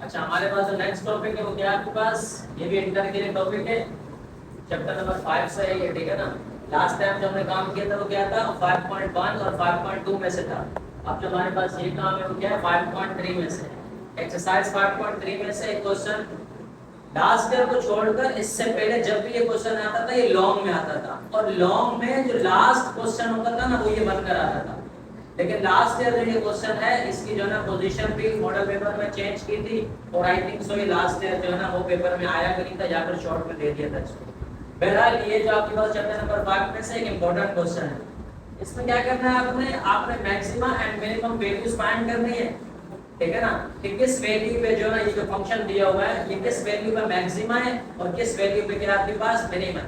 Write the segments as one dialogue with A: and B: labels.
A: अच्छा, हमारे पास जो नेक्स्ट टॉपिक है वो क्या है आपके पास? ये भी इंटर के लिए टॉपिक है, चैप्टर नंबर 5 से है ये, ठीक है ना। लास्ट टाइम जो हमने काम किया था वो क्या था? 5.1 और 5.2 में से था। अब जो हमारे पास ये काम है वो क्या है? 5.3 में से। एक्सरसाइज 5.3 में से एक क्वेश्चन लास्ट ईयर को छोड़कर इससे पहले जब भी ये क्वेश्चन आता था ये लॉन्ग में आता था, और लॉन्ग में जो लास्ट क्वेश्चन होता था ना वो ये बनकर आता था। लेकिन लास्ट ईयर जो ये क्वेश्चन है इसकी जो है ना पोजीशन भी मॉडल पेपर में चेंज की थी, और आई थिंक सो ये लास्ट ईयर जो है ना वो पेपर में आया भी नहीं था, या फिर शॉर्ट में दे दिया था इसको। बहरहाल ये जो आपके पास चैप्टर नंबर 5 में से एक इंपॉर्टेंट क्वेश्चन है। इसमें क्या करना है आपने maxima and minimum values find करनी है, ठीक है ना। कि किस वैल्यू पे जो है ना ये जो फंक्शन दिया हुआ है ये किस वैल्यू पे मैक्सिमा है और किस वैल्यू पे क्या आपके पास मिनिमम है।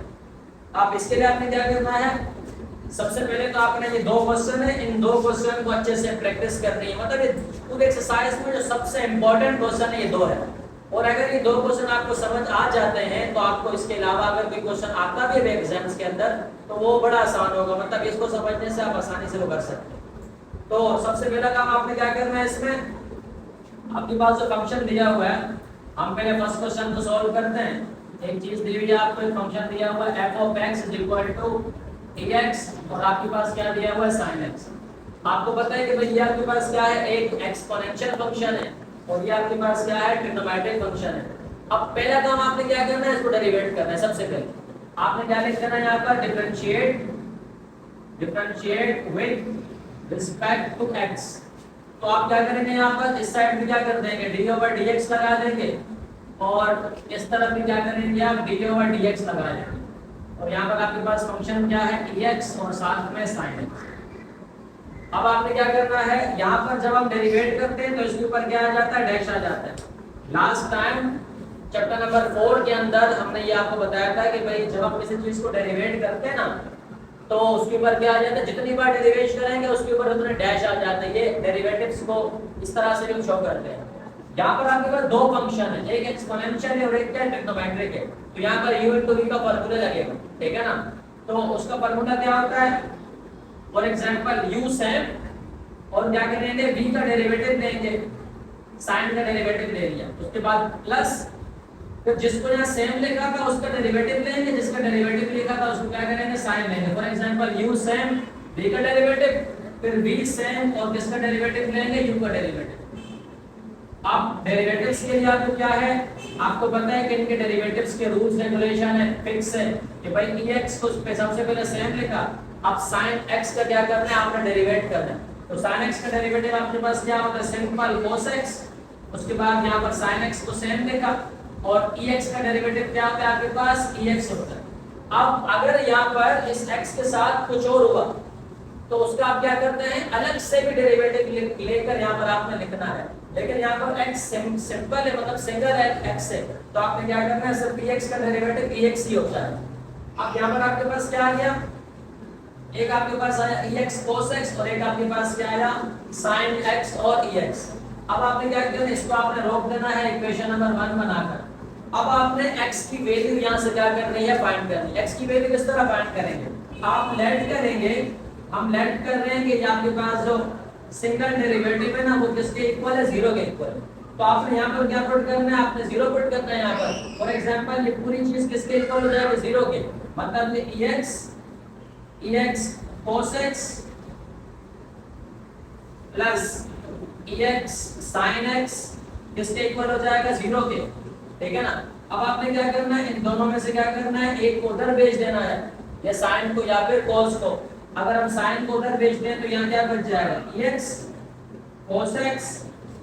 A: अब इसके लिए आपने क्या करना है? सबसे पहले तो आपने ये दो क्वेश्चन है, इन दो क्वेश्चन को अच्छे से प्रैक्टिस करनी है। मतलब ये पूरे एक्सरसाइज में जो सबसे इंपॉर्टेंट क्वेश्चन है ये दो है, और अगर ये दो क्वेश्चन आपको समझ आ जाते हैं तो आपको इसके अलावा अगर कोई क्वेश्चन आता भी है एग्जाम्स के अंदर तो वो बड़ा आसान होगा। मतलब इसको समझने से आप आसानी से वो कर सकते हैं। तो सबसे पहला काम आपने क्या करना है, इसमें आपके पास जो फंक्शन दिया हुआ है हम पहले फर्स्ट क्वेश्चन को सॉल्व करते हैं। एक चीज दी हुई है आपको, एक फंक्शन दिया हुआ है f of x = ax, और आपके पास क्या दिया हुआ है? sin x। आपको पता है कि भाई ये आपके पास क्या है? एक एक्सपोनेंशियल फंक्शन है, और ये आपके पास क्या है? ट्रिग्नोमेट्रिक फंक्शन है। अब पहला काम आपने क्या करना है? इसको डेरिवेट करना है। सबसे पहले आपने क्या लिख देना है यहाँ पर? Differentiate with respect to x। तो आप क्या करेंगे यहाँ पर? इस साइड में क्या कर देंगे? d/dx लगा देंगे, और इस तरफ भी क्या करेंगे आप? d/dx लगा देंगे, और यहाँ पर आपके पास फंक्शन क्या है? dx और साथ में sin x। अब आपने क्या करना है? यहाँ पर जब हम डेरिवेट करते हैं तो इसके ऊपर क्या आ जाता है? डैश आ जाता है। लास्ट टाइम चैप्टर नंबर 4 के अंदर हमने ये आपको बताया था कि भाई जब हम किसी चीज को डेरिवेट करते हैं ना तो उसके ऊपर क्या आ जाता है? जितनी बार डेरिवेट करेंगे उसके ऊपर उतने डैश आ जाते हैं। ये डेरिवेटिव्स को इस तरह से हम शो करते हैं। यहाँ पर आपके पास दो फंक्शन है, एक एक्सपोनेंशियल है और एक क्या? ट्रिग्नोमेट्रिक है। तो यहाँ पर u * v का फार्मूला लगेगा, ठीक है ना। तो उसका फार्मूला क्या होता है? फॉर एग्जांपल u सेम, और क्या करेंगे? v का डेरिवेटिव लेंगे, sin का डेरिवेटिव ले लिया, उसके बाद प्लस फिर जिसको यहाँ सेम लिखा था उसका डेरिवेटिव लेंगे, जिसका डेरिवेटिव लिखा था उसको क्या करेंगे? sin लेंगे। For example u same, v का डेरिवेटिव, फिर v सेम और किसका डेरिवेटिव लेंगे? u का डेरिवेटिव। अब डेरिवेटिव्स के लिए आपको क्या है? आपको पता है कि इनके डेरिवेटिव्स के रूल्स रेगुलेशन है, फिक्स है कि भाई ex को सबसे पहले सेम लिखा, अब sin x का क्या करना है? आपने डेरिवेट करना है। तो sin x का डेरिवेटिव आपके पास क्या होता है? सिंपल cos x, उसके बाद यहाँ पर sin x को सेम लिखा, और ex का डेरिवेटिव क्या होता है आपके पास? ex होता है। अब अगर यहाँ पर इस x के साथ कुछ और हुआ तो उसका आप क्या करते हैं? अलग से भी डेरिवेटिव लेकर यहाँ पर आपने लिखना है। लेकिन यहाँ पर x सिंपल है, मतलब सिंगल है x है, तो आपने क्या करना है? सिर्फ ex का डेरिवेटिव ex ही होता है। अब यहाँ पर आपके पास क्या आ गया? एक आपके पास आया ex cos x, और एक आपके पास क्या आया? sin x और ex। अब आपने क्या किया? इसको आपने रोक देना है इक्वेशन नंबर 1 बनाकर। अब आपने x की वैल्यू यहाँ से क्या करनी है? फाइंड करनी है। x की वैल्यू किस तरह फाइंड करेंगे? आप लेट करेंगे, हम लेट कर रहे हैं कि आपके पास जो सिंगल डेरिवेटिव है ना वो किसके इक्वल है? 0 के इक्वल है। तो आपने यहाँ पर क्या पुट करना है? आपने 0 पुट करना है यहाँ पर। फॉर एग्जांपल ये पूरी चीज किसके इक्वल हो जाएगी? 0 के। मतलब ये ex cos x plus ex sin x किसके इक्वल हो जाएगा? 0 के, ठीक है ना। अब आपने क्या करना है? इन दोनों में से क्या करना है? एक को उधर भेज देना है, या sin को या फिर cos को। अगर हम sin को उधर भेजते हैं तो यहाँ क्या बच जाएगा? ex cos x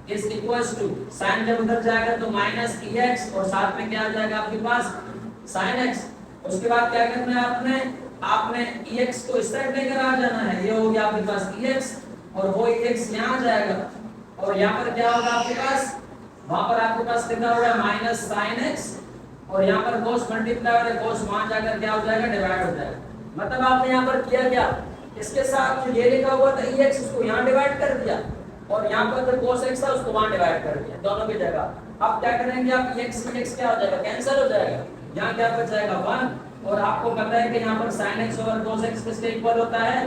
A: is equals to sin जब उधर जाएगा तो माइनस ex, और साथ में क्या आ जाएगा आपके पास? sin x। उसके बाद क्या करना है? आपने ex को इस साइड लेकर आ जाना है, ये हो गया आपके पास ex, और वो ex यहाँ आ जाएगा, और यहाँ पर क्या होगा आपके पास? वहां पर आपके पास लिखा हुआ है माइनस sin x, और यहाँ पर cos मल्टीप्लाई और cos वहां जाकर क्या हो जाएगा? डिवाइड हो जाएगा। मतलब आपने यहाँ पर किया क्या? इसके साथ जो ये लिखा हुआ था ex उसको यहाँ डिवाइड कर दिया, और यहाँ पर जो cos x था उसको वहां डिवाइड कर दिया, दोनों की जगह। अब क्या करेंगे आप? ex क्या हो जाएगा? कैंसिल हो जाएगा। यहाँ क्या बच जाएगा? 1, और आपको पता है कि यहाँ पर sin x और cos x किसके इक्वल होता है?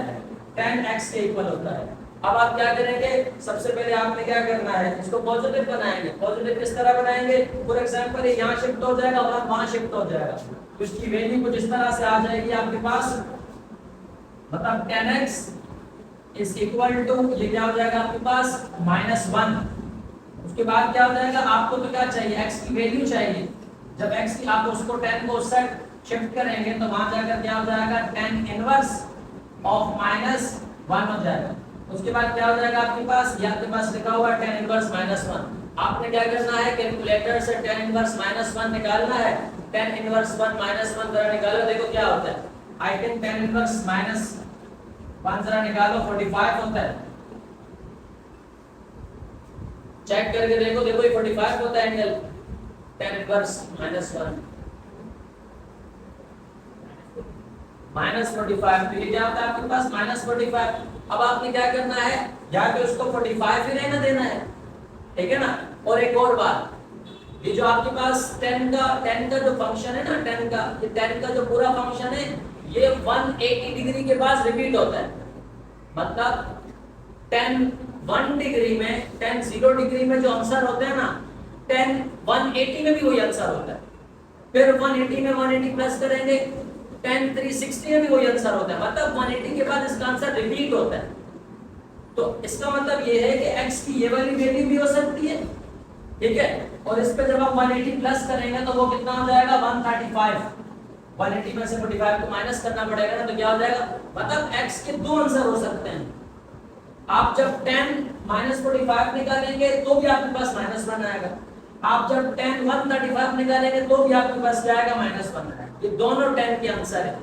A: tan x के इक्वल होता है। अब आप क्या करेंगे, सबसे पहले आपने क्या करना है, इसको पॉजिटिव बनाएंगे। पॉजिटिव किस तरह बनाएंगे, फॉर एग्जांपल ये यहाँ शिफ्ट हो जाएगा और वहां शिफ्ट हो जाएगा, तो इसकी वैल्यू कुछ इस तरह से आ जाएगी आपके पास, मतलब 10x इज इक्वल टू, ये क्या हो जाएगा आपके पास -1। उसके बाद क्या हो जाएगा, आपको तो क्या चाहिए, x की वैल्यू चाहिए। जब x की आप उसको 10 को उस साइड शिफ्ट करेंगे तो वहां जाकर क्या हो जाएगा, 10 इनवर्स ऑफ -1 हो जाएगा। उसके बाद क्या हो जाएगा आपके पास, ये आपके पास लिखा हुआ है 10 इनवर्स -1। आपने क्या करना है, कैलकुलेटर से 10 इनवर्स -1 निकालना है। 10 इनवर्स 1 -1 जरा निकालो, देखो क्या होता है। आई थिंक 10 इनवर्स -1 जरा निकालो, 45 होता है। चेक करके देखो, देखो ये 45 होता है एंगल 10 इनवर्स -1 -45, तो ये क्या होता है आपके पास -45। अब आपने क्या करना है, जाके उसको 45 ही रहना देना है, ठीक है ना। और एक और बात, ये जो आपके पास 10 का जो फंक्शन है ना, 10 का, ये 10 का जो पूरा फंक्शन है ये 180 डिग्री के पास रिपीट होता है। मतलब 10 1 डिग्री में, 10 0 डिग्री में जो आंसर होते हैं ना, 10 180 में भी वही आंसर होता है। फिर 180 में 180 प्लस करेंगे, 10 360 में भी वही आंसर होता है। मतलब 180 के बाद इसका आंसर रिपीट होता है। तो इसका मतलब ये है कि x की ये वाली वैल्यू भी हो सकती है, ठीक है। और इस पे जब आप 180 प्लस करेंगे तो वो कितना हो जाएगा, 135। 180 में से 45 को माइनस करना पड़ेगा ना, तो क्या हो जाएगा, मतलब x के दो आंसर हो सकते हैं। आप जब 10 -45 निकालेंगे तो भी आपके पास -1 आएगा। आप जब 10 135 निकालेंगे तो भी आपके पास क्या आएगा, -1 आएगा। ये दोनों 10 के आंसर है।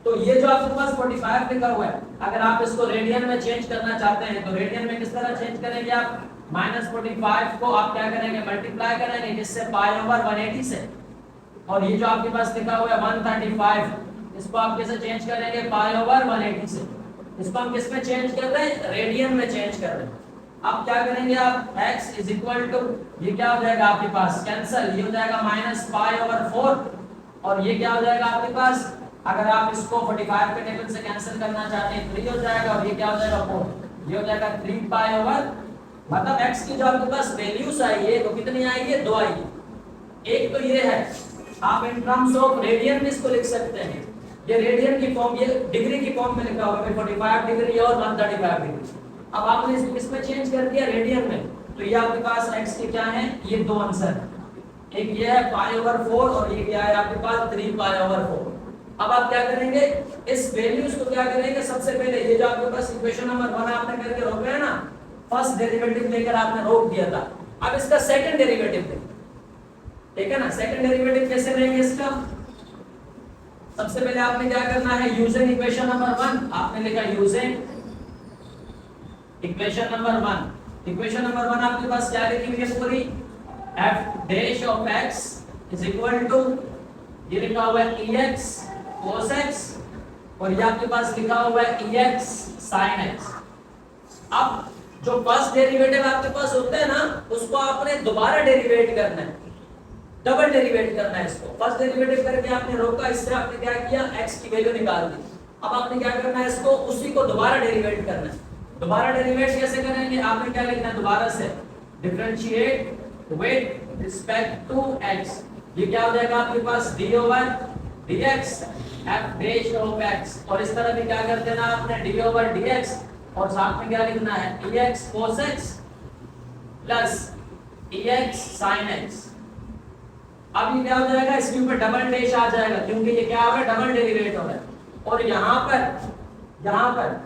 A: तो ये जो आपके पास 45 लिखा हुआ है, अगर आप इसको रेडियन में चेंज करना चाहते हैं तो रेडियन में किस तरह चेंज करेंगे आप, -45 को आप क्या करेंगे, मल्टीप्लाई करेंगे जिससे π/180 से, और ये जो आपके पास लिखा हुआ है 135, इसको आप कैसे चेंज करेंगे, π/180 से। इसको हम किस में चेंज कर रहे हैं, रेडियन में चेंज कर रहे हैं। अब क्या करेंगे आप, x इज इक्वल टू, ये क्या हो जाएगा आपके पास, कैंसिल, ये हो जाएगा -π/4, और ये क्या हो जाएगा आपके पास, अगर आप इसको 45 के टेबल से कैंसिल करना चाहते हैं 3 हो जाएगा, और ये क्या हो जाएगा 4, ये हो जाएगा 3π/, मतलब x की जो आपके पास वैल्यूज आई है वो कितनी आएगी, 2 आएगी। एक तो ये है, आप इन टर्म्स ऑफ रेडियन में इसको लिख सकते हैं, ये रेडियन की फॉर्म, ये डिग्री की फॉर्म में लिखा हुआ है 45 डिग्री और 135 डिग्री। अब आपने इसको किस में चेंज कर दिया, रेडियन में, तो ये आपके पास x के क्या हैं, ये दो आंसर, एक ये है π/4 और ये क्या है आपके पास 3π/4। अब आप क्या करेंगे, इस वैल्यूज को क्या करेंगे, सबसे पहले ये जो आपके पास इक्वेशन नंबर 1 आपने करके रोका है ना, फर्स्ट डेरिवेटिव लेकर आपने रोक दिया था, अब इसका सेकंड डेरिवेटिव लेंगे, ठीक है ना। सेकंड डेरिवेटिव कैसे लेंगे इसका, सबसे पहले आपने क्या करना है, यूजिंग इक्वेशन नंबर 1 आपने लिखा, using equation number 1। Equation number 1 आपके पास क्या लिखी हुई है पूरी, f dash of x is equal to, ये लिखा हुआ है ex cos x, और ये आपके पास लिखा हुआ है ex sin x। अब जो फर्स्ट डेरिवेटिव आपके पास होता है ना, उसको आपने दोबारा डेरिवेट करना है, डबल डेरिवेट करना है इसको। फर्स्ट डेरिवेटिव करके आपने रोका, इससे आपने क्या किया, x की वैल्यू निकाल दी। अब आपने क्या करना है, इसको उसी को दोबारा डेरिवेट करना है। दोबारा डेरिवेट कैसे करेंगे, आपने क्या लिखना है, दोबारा से differentiate with respect to x, ये क्या हो जाएगा आपके पास, d/dx f dash of x, और इस तरह भी क्या कर देना आपने, d/dx, और साथ में क्या लिखना है, ex cos x plus ex sin x। अब ये क्या हो जाएगा, इसके ऊपर डबल डैश आ जाएगा, क्योंकि ये क्या होगा, डबल डेरिवेट हो रहा है। और यहाँ पर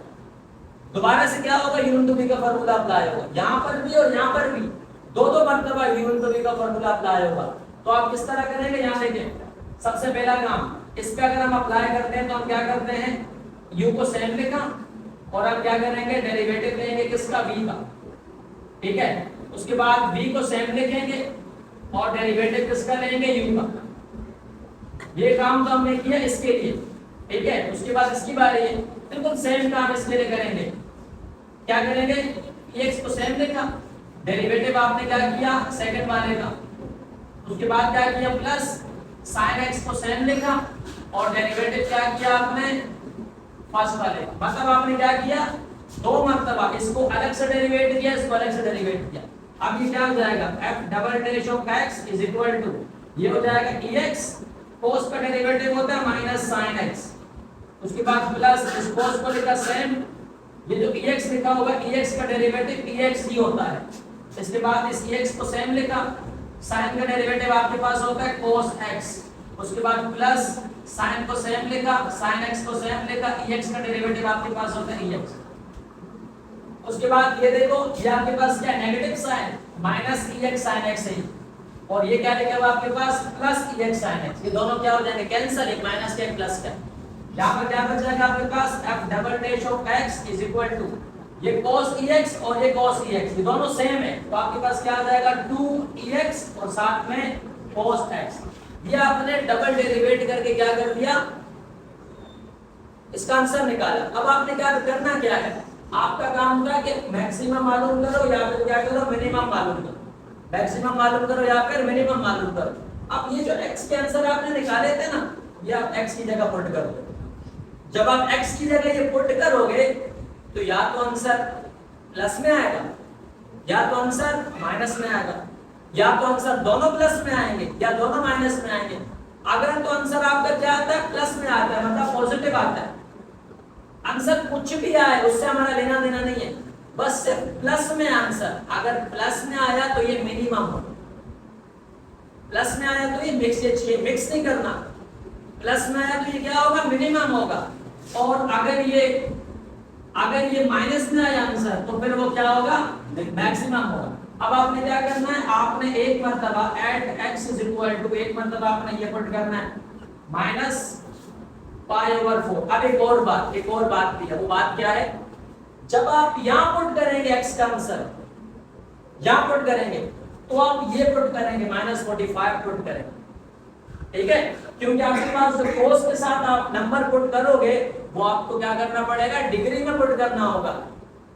A: दोबारा से क्या होगा, u into v का फार्मूला अप्लाई होगा, यहाँ पर भी और यहाँ पर भी दो मर्तबा u into v का फार्मूला अप्लाई होगा। तो आप किस तरह करेंगे, यहाँ देखिए, सबसे पहला काम, इस पे अगर हम अप्लाई करते हैं तो हम क्या करते हैं, u को सेम लिखा, और हम क्या करेंगे, डेरिवेटिव लेंगे किसका, v का, ठीक है। उसके बाद v को सेम लिखेंगे और डेरिवेटिव किसका लेंगे, u का। ये काम तो हमने किया इसके लिए, ठीक है। उसके बाद इसकी बारी है, बिल्कुल सेम काम इसके लिए करेंगे। क्या करेंगे, x को सेम लिखा, डेरिवेटिव आपने क्या किया, सेकंड वाले का, उसके बाद क्या किया, प्लस sin x को सेम लिखा, और डेरिवेटिव क्या किया आपने, फर्स्ट वाले का। मतलब आपने क्या किया, दो मर्तबा इसको अलग से डेरिवेट किया, इसको अलग से डेरिवेट किया। अब ये क्या हो जाएगा, f double dash of x is equal to, ये हो जाएगा ex, cos का डेरिवेटिव होता है माइनस sin x, उसके बाद प्लस इस cos को लिखा सेम, ये जो ex लिखा होगा ex का डेरिवेटिव ex ही होता है, इसके बाद इस ex को सेम लिखा, sin का डेरिवेटिव आपके पास होता है cos x, उसके बाद प्लस sin को सेम लिखा, sin x को सेम लिखा, ex का डेरिवेटिव आपके पास होता है ex। उसके बाद ये देखो ये आपके पास क्या negative sign minus ex sin x है, और ये क्या लिखा हुआ आपके पास प्लस ex sin x, ये दोनों क्या हो जाएंगे कैंसिल, एक माइनस का एक प्लस का, यहाँ पर क्या बच जाएगा आपके पास f double dash of x is equal to ये cos ex और ये cos ex, ये दोनों सेम है, तो आपके पास क्या आ जाएगा 2ex और साथ में cos x। ये आपने डबल डेरिवेट करके क्या कर दिया, इसका आंसर निकाला। अब आपने क्या करना क्या है, आपका काम होगा कि मैक्सिमम मालूम करो या फिर क्या करो मिनिमम मालूम करो, मैक्सिमम मालूम करो या फिर मिनिमम मालूम करो। अब ये जो x के आंसर आपने निकाले थे ना, ये आप x की जगह पुट कर दो। जब आप x की जगह ये पुट करोगे तो या तो आंसर प्लस में आएगा या तो आंसर माइनस में आएगा, या तो आंसर दोनों प्लस में आएंगे या दोनों माइनस में आएंगे। अगर तो आंसर आपका क्या आता है प्लस में आता है, मतलब पॉजिटिव आता है। आंसर कुछ भी आए उससे हमारा लेना देना नहीं है, बस सिर्फ प्लस में आंसर, अगर प्लस में आया तो ये मिनिमम होगा, प्लस में आया तो ये मिक्स नहीं करना, प्लस में आया तो ये क्या होगा मिनिमम होगा, और अगर ये माइनस में आया आंसर तो फिर वो क्या होगा मैक्सिमम होगा। अब आपने क्या करना है, आपने एक मर्तबा at x is equal to, एक मर्तबा आपने ये पुट करना है माइनस पाई ओवर 4। अब एक और बात भी है, वो बात क्या है, जब आप यहां पुट करेंगे x का आंसर यहां पुट करेंगे तो आप ये पुट करेंगे माइनस 45 पुट करेंगे, ठीक है, क्योंकि आपके पास जो cos के साथ आप नंबर पुट करोगे वो आपको क्या करना पड़ेगा डिग्री में पुट करना होगा।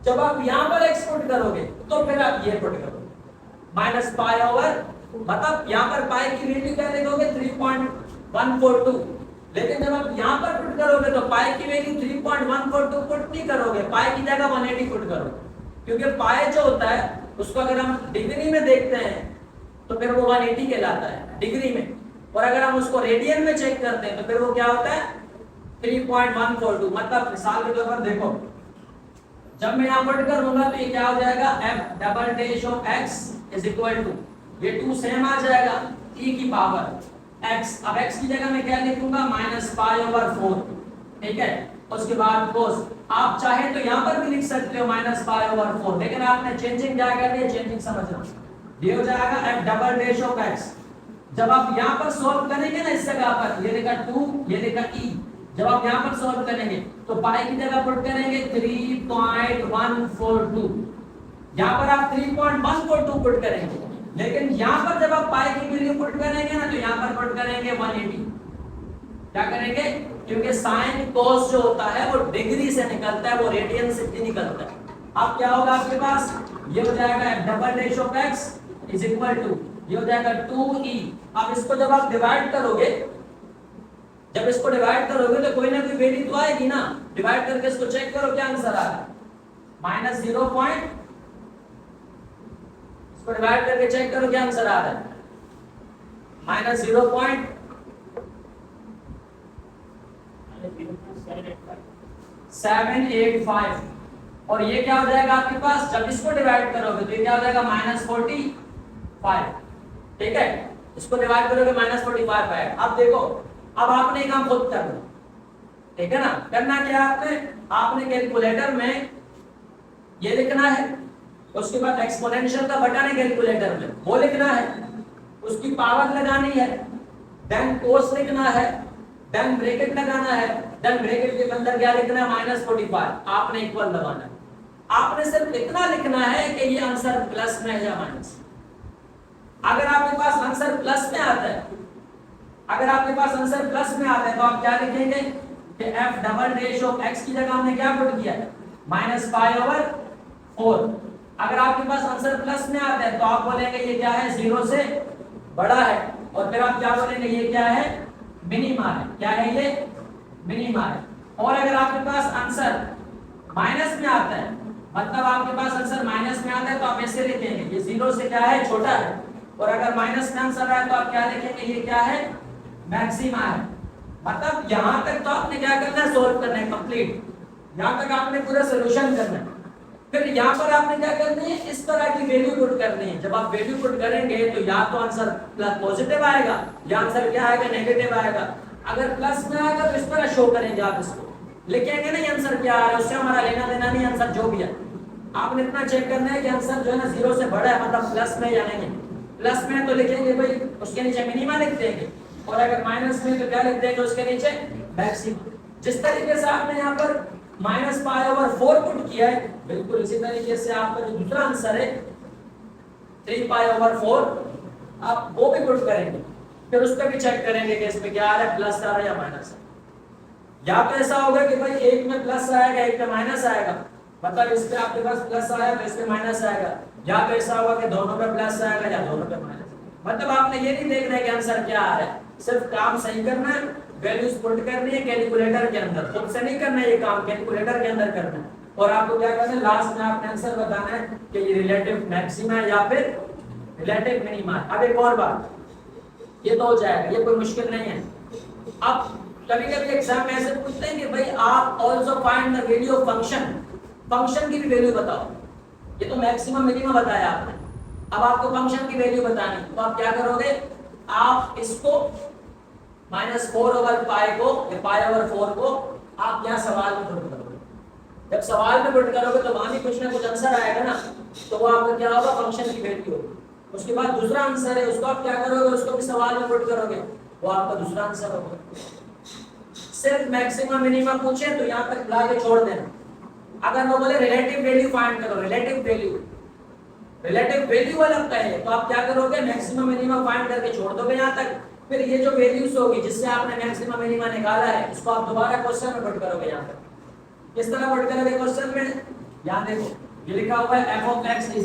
A: जब आप यहां पर x पुट करोगे तो फिर आप ये पुट करोगे माइनस पाई ओवर, मतलब यहां पर पाई की वैल्यू क्या लिखोगे 3.142, लेकिन जब आप यहां पर पुट करोगे तो पाई की वैल्यू 3.142 पुट नहीं करोगे, पाई की जगह 180 पुट करोगे, क्योंकि पाई जो होता है उसको अगर हम डिग्री में देखते हैं तो फिर वो 180 कहलाता है डिग्री में, और अगर हम उसको रेडियन में चेक करते हैं तो फिर वो क्या होता है 3.142। मतलब मिसाल के तौर पर देखो, जब मैं यहां पुट करूंगा तो ये क्या हो जाएगा f double dash of x is equal to, ये 2 सेम आ जाएगा e की पावर x, अब x की जगह मैं क्या लिखूंगा माइनस पाई ओवर 4, ठीक है, उसके बाद cos, आप चाहे तो यहां पर भी लिख सकते हो माइनस पाई ओवर 4, लेकिन आपने चेंजिंग क्या कर दिया, चेंजिंग समझना, ये हो जाएगा f double dash of x। जब आप यहां पर सॉल्व करेंगे ना इस जगह पर, ये लिखा 2 ये लिखा e, जब आप यहां पर सॉल्व करेंगे तो पाई की जगह पुट करेंगे 3.142, यहां पर आप 3.142 पुट करेंगे, लेकिन यहां पर जब आप पाई की वैल्यू पुट करेंगे ना तो यहां पर पुट करेंगे 180। क्या करेंगे, क्योंकि साइन cos जो होता है वो डिग्री से निकलता है, वो रेडियन से नहीं निकलता है। अब क्या होगा आपके पास, ये हो जाएगा double dash of x is equal to, ये हो जाएगा 2e। अब इसको जब आप डिवाइड करोगे, जब इसको डिवाइड करोगे तो कोई ना कोई वैल्यू तो आएगी ना, डिवाइड करके इसको चेक करो क्या आंसर आ रहा है, माइनस 0. इसको डिवाइड करके चेक करो क्या आंसर आ रहा है, माइनस 0.785, और ये क्या हो जाएगा आपके पास, जब इसको डिवाइड करोगे तो ये क्या हो जाएगा माइनस 45, ठीक है, इसको डिवाइड करोगे माइनस 45 आएगा। अब देखो, अब आपने काम खुद करना, ठीक है ना, करना क्या आपने कैलकुलेटर में ये लिखना है, उसके बाद एक्सपोनेंशियल का बटन है कैलकुलेटर में वो लिखना है, उसकी पावर लगानी है, देन कोस लिखना है, देन ब्रैकेट लगाना है, देन ब्रैकेट के अंदर क्या लिखना है माइनस 45, आपने इक्वल लगाना है। आपने सिर्फ इतना लिखना है कि ये आंसर प्लस में है या माइनस। अगर आपके पास आंसर प्लस में आता है, अगर आपके पास आंसर प्लस में आता है तो आप क्या लिखेंगे कि f double dash of x की जगह हमने क्या पुट किया माइनस पाई ओवर 4। अगर आपके पास आंसर प्लस में आता है तो आप बोलेंगे ये क्या है 0 से बड़ा है, और फिर आप क्या बोलेंगे ये क्या है मिनिमा है, क्या है ये मिनिमा है। और अगर आपके पास आंसर माइनस में आता है, मतलब आपके पास आंसर माइनस में आता है तो आप ऐसे लिखेंगे ये 0 से क्या है, छोटा है। और अगर माइनस में आंसर आए तो आप क्या लिखेंगे, ये क्या है, मैक्सिमा है। मतलब यहां तक तो आपने क्या करना है, सोल्व करना है कंप्लीट, यहां तक आपने पूरा सॉल्यूशन करना है। फिर यहाँ पर आपने क्या करनी है, इस तरह की वैल्यू पुट करनी है। जब आप वैल्यू पुट करेंगे तो या तो आंसर प्लस पॉजिटिव आएगा या आंसर क्या आएगा, नेगेटिव आएगा। अगर प्लस में आएगा तो इस तरह शो करेंगे, आप इसको लिखेंगे नहीं आंसर क्या आ रहा है, उससे हमारा लेना देना नहीं, आंसर जो भी है आपने इतना चेक करना है कि आंसर जो है ना 0 से बड़ा है, मतलब प्लस में या नहीं। प्लस में तो लिखेंगे भाई उसके नीचे मिनिमा लिख देंगे, और अगर माइनस में तो क्या लिख देंगे, उसके नीचे मैक्सिमम। जिस तरीके से आपने यहाँ पर -π/4 पुट किया है, बिल्कुल इसी तरीके से आपका जो दूसरा आंसर है 3π/4 आप वो भी पुट करेंगे। फिर उस पर भी चेक करेंगे कि इसमें क्या आ रहा है, प्लस आ रहा है या माइनस है। या तो ऐसा होगा कि भाई एक में प्लस आएगा एक में माइनस आएगा, मतलब इस पे आपके पास प्लस आया तो इस पे माइनस आएगा। या तो ऐसा होगा कि दोनों पे प्लस आएगा या दोनों पे माइनस। मतलब आपने ये नहीं देखना है कि आंसर क्या आ रहा है, सिर्फ काम सही करना है, वैल्यूज पुट करनी है कैलकुलेटर के अंदर, खुद से नहीं करना है ये काम, कैलकुलेटर के अंदर करना है। और आपको क्या करना है, लास्ट में आपने आंसर बताना है कि ये रिलेटिव मैक्सिमा है या फिर रिलेटिव मिनिमा है। अब एक और बात, ये तो हो जाएगा, ये कोई मुश्किल नहीं है। अब कभी-कभी एग्जाम में ऐसे पूछते हैं कि भाई आप also find the value of function, function की भी वैल्यू बताओ। ये तो मैक्सिमम मिनिमम बताया आपने, अब आपको फंक्शन की वैल्यू बतानी, तो आप क्या करोगे, आप इसको -4/π को या π/4 को आप यहाँ सवाल में पुट करोगे। जब सवाल में पुट करोगे तो वहां भी कुछ ना कुछ आंसर आएगा ना, तो वो आपका क्या होगा, फंक्शन की वैल्यू होगी। उसके बाद दूसरा आंसर है, उसको आप क्या करोगे, उसको भी सवाल में पुट करोगे, वो आपका दूसरा आंसर होगा। सिर्फ मैक्सिमम मिनिमम पूछे तो यहाँ तक ला के छोड़ देना। अगर वो बोले रिलेटिव वैल्यू फाइंड करो, रिलेटिव वैल्यू वाला कहे तो आप क्या करोगे, मैक्सिमम मिनिमम फाइंड करके छोड़ दोगे यहाँ तक। फिर ये जो वैल्यूज होगी जिससे आपने मैक्सिमम मिनिमम निकाला है, इसको आप दोबारा क्वेश्चन में पुट करोगे यहाँ तक। किस तरह पुट करोगे क्वेश्चन में, यहाँ देखो ये लिखा हुआ है f(x) =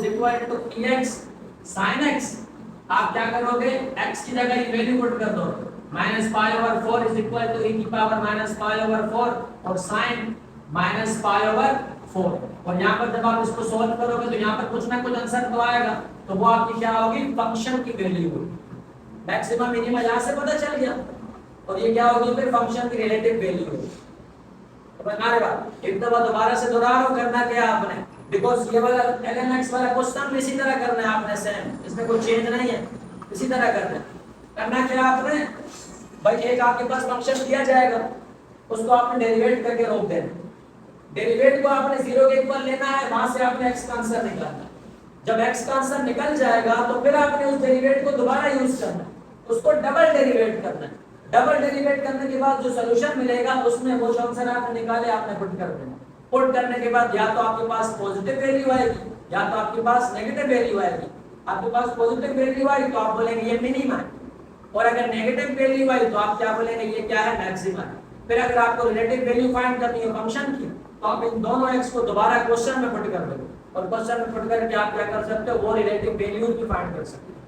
A: ex sin x। आप क्या करोगे, x की जगह ये वैल्यू पुट कर दो, -π/4 = e की पावर -π/4 और sin -π/4। और यहाँ पर जब आप इसको सॉल्व करोगे तो यहाँ पर कुछ ना कुछ आंसर तो आएगा, तो वो आपकी क्या होगी, फंक्शन की वैल्यू होगी। मैक्सिमम मिनिमम यहाँ से पता चल गया, और ये क्या होगी, फिर फंक्शन की रिलेटिव वैल्यू होगी। तो हमारे बात एक दफा दोबारा से दोहराओ, करना क्या आपने, बिकॉज ये वाला ln(x) वाला क्वेश्चन इसी तरह करना है आपने, सेम, इसमें कोई चेंज नहीं है, इसी तरह करना है। करना क्या आपने, भाई एक आपके पास फंक्शन दिया जाएगा, उसको आपने डेरिवेट करके रोक देना। डेरिवेट को आपने 0 के इक्वल लेना है, वहां से आपने x का आंसर निकालना है। जब x का आंसर निकल जाएगा तो फिर आपने उस डेरिवेट को दोबारा यूज करना है, उसको डबल डेरिवेट करना है। डबल डेरिवेट करने के बाद जो सॉल्यूशन मिलेगा उसमें वो जो आंसर आपने निकाले आपने पुट कर देना। पुट करने के बाद या तो आपके पास पॉजिटिव वैल्यू आएगी या तो आपके पास नेगेटिव वैल्यू आएगी। आपके पास पॉजिटिव वैल्यू आई तो आप बोलेंगे ये मिनिमा है, और अगर नेगेटिव वैल्यू आई तो आप क्या बोलेंगे, ये क्या है, मैक्सिमा है। फिर अगर आपको रिलेटिव वैल्यू फाइंड करनी है फंक्शन की, तो आप इन दोनों x को दोबारा क्वेश्चन में पुट कर दोगे, और क्वेश्चन में पुट करके आप क्या कर सकते हो, वो रिलेटिव वैल्यूज भी फाइंड कर सकते हो।